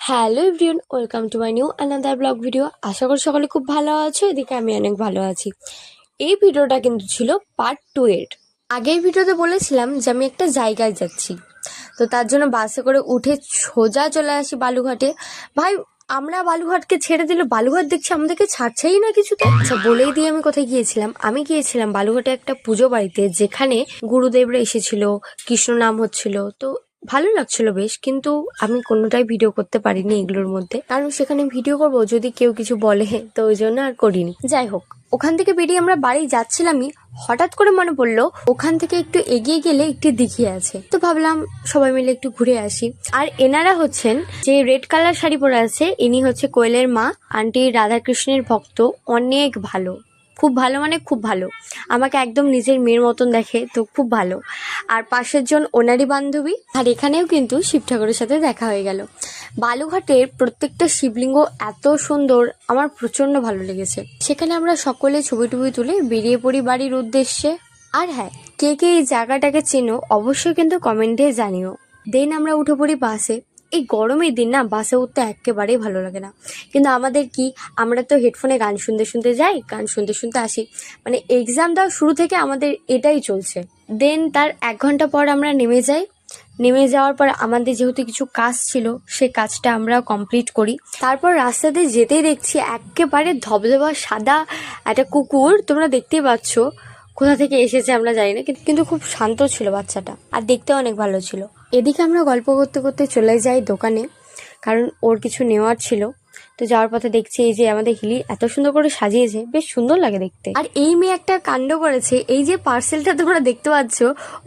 Hello everyone, welcome to my new another blog video. আশা করি সকলে খুব ভালো আছো। এদিকে আমি অনেক ভালো আছি। এই ভিডিওটা কিন্তু ছিল পার্ট 2 এর। আগের ভিডিওতে বলেছিলাম যে আমি একটা জায়গায় যাচ্ছি, তো তার জন্য বাসে করে উঠে সোজা চলে আসি বালুঘাটে। ভাই, আমরা বালুঘাটকে ছেড়ে দিল, বালুঘাট দেখছি আমাদেরকে ছাড়ছেই না কিছুতে। আচ্ছা, বলেই দিয়ে আমি কোথায় গিয়েছিলাম। আমি গিয়েছিলাম বালুঘাটে একটা পুজো বাড়িতে, যেখানে গুরুদেবরা এসেছিল, কৃষ্ণ নাম হচ্ছিল। তো ভালো লাগছিল বেশ, কিন্তু আমি কোনোটাই ভিডিও করতে পারিনি এগুলোর মধ্যে, কারণ সেখানে ভিডিও করব যদি কেউ কিছু বলে, তো ওই জন্য আর করিনি। যাই হোক, ওখান থেকে বেরিয়ে আমরা বাড়ি যাচ্ছিলামই, হঠাৎ করে মনে পড়লো ওখান থেকে একটু এগিয়ে গেলে একটি দিঘি আছে। তো ভাবলাম সবাই মিলে একটু ঘুরে আসি। আর এনারা হচ্ছেন, যে রেড কালার শাড়ি পরে আছে, ইনি হচ্ছে কোয়েলের মা। আন্টি রাধাকৃষ্ণের ভক্ত, অনেক ভালো, খুব ভালো, মানে খুব ভালো। আমাকে একদম নিজের মেয়ের মতন দেখে, তো খুব ভালো। আর পাশের জন ওনারই বান্ধবী। আর এখানেও কিন্তু শিব ঠাকুরের সাথে দেখা হয়ে গেল। বালুঘাটের প্রত্যেকটা শিবলিঙ্গ এত সুন্দর, আমার প্রচন্ড ভালো লেগেছে। সেখানে আমরা সকলে ছবি টবি তুলে বেরিয়ে পড়ি বাড়ির উদ্দেশ্যে। আর হ্যাঁ, কে কে এই জায়গাটাকে চেনো অবশ্যই কিন্তু কমেন্টে জানিও। দেন আমরা উঠে পড়ি বাসে। এই গরমের দিন না, বাসে উঠতে একেবারেই ভালো লাগে না, কিন্তু আমাদের কি, আমরা তো হেডফোনে গান শুনতে শুনতে যাই, গান শুনতে শুনতে আসি। মানে এক্সাম দেওয়া শুরু থেকে আমাদের এটাই চলছে। দেন তার 1 ঘন্টা পর আমরা নেমে যাই। নেমে যাওয়ার পর আমাদের যেহেতু কিছু কাজ ছিল, সেই কাজটা আমরা কমপ্লিট করি। তারপর রাস্তাতে যেতেই দেখছি একেবারে ধবধবা সাদা একটা কুকুর। তোমরা দেখতেই পাচ্ছ, কোথা থেকে এসেছে আমরা জানি না, কিন্তু খুব শান্ত ছিল বাচ্চাটা, আর দেখতে অনেক ভালো ছিল। এদিকে আমরা গল্প করতে করতে চলে যাই দোকানে, কারণ ওর কিছু নেওয়ার ছিল। তো যাওয়ার পথে দেখছি এই যে আমাদের হিলি এত সুন্দর করে সাজিয়েছে, বেশ সুন্দর লাগে দেখতে। আর এই মেয়ে একটা কাণ্ড করেছে, এই যে পার্সেলটা তোমরা দেখতে পাচ্ছ,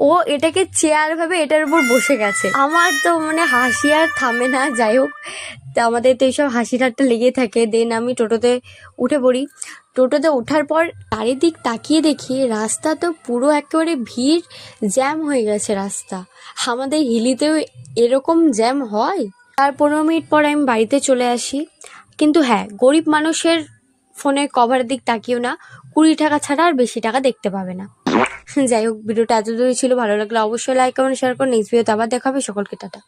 ও এটাকে চেয়ার ভাবে এটার উপর বসে গেছে। আমার তো মানে হাসি আর থামে না। যাই হোক, তো আমাদের তো এইসব হাসি ঠাট্টা লেগে থাকে। দেন আমি টোটোতে উঠে পড়ি। টোটোতে ওঠার পর চারিদিক তাকিয়ে দেখি রাস্তা তো পুরো একেবারে ভিড়, জ্যাম হয়ে গেছে রাস্তা। আমাদের হিলিতেও এরকম জ্যাম হয়? তার 15 মিনিট পর আমি বাড়িতে চলে আসি। কিন্তু হ্যাঁ, গরিব মানুষের ফোনের কভারের দিক তাকিও না, 20 টাকা ছাড়া আর বেশি টাকা দেখতে পাবে না। যাই হোক, ভিডিওটা এত দূরই ছিল। ভালো লাগলে অবশ্যই লাইক কমেন্ট শেয়ার করুন। নেক্সট ভিডিওতে আবার দেখা হবে। সকলকে টাটা।